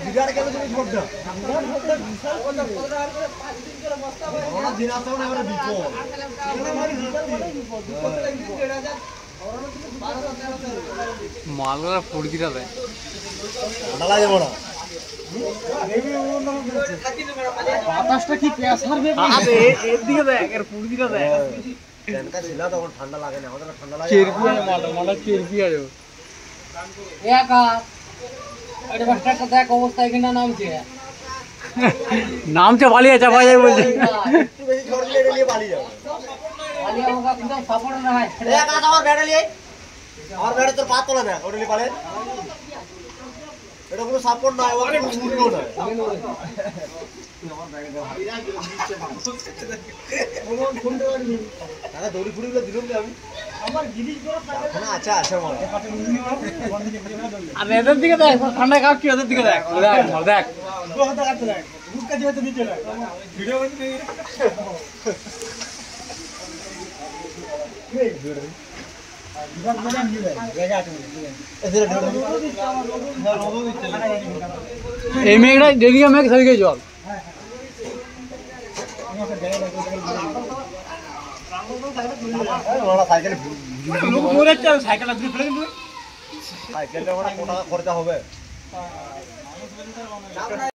বিরাট কেন তুমি ছোটটা ওরা দিন আসতে না আমরা বিপদ মালগুলা ফুড়কিটা দেয় ঠান্ডা লাগে না বাতাসটা কি প্রেসার দেবে আরে এর দিকে দেখ এর ফুড়কিটা দেখ ফ্যানটা ছিল তখন ঠান্ডা লাগে না আমাদের ঠান্ডা লাগে চেরপি আছে মালটা চেরপি আছে একা এটা বাচ্চাটা দেখ অবস্থা এখানে নামছে পালিয়ে চাপা যায় বলছে একটু বেশি ঝড় দিলে এটা নিয়ে পালিয়ে যাবে পালিয়ে আমাকে কিন্তু সাপোর্ট না হয় এক কাজ আমার ব্যাটা নিয়ে আমার ব্যাটা তোর পা তোলা দেখ ওটা নিয়ে পালে এটা কোনো সাপোর্ট নয় ওখানে উল্টো নয় দাদা দড়ি ফুড়িগুলো দিলাম আমি আমার জিনিসগুলো আচ্ছা আচ্ছা আমার আর এদের দিকে দেখ ঠান্ডা কাপ কি ওদের দিকে দেখ দেখ এই মেঘটা যেদিকে মেঘ সেদিকে জল সাইকেলটা খরচা হবে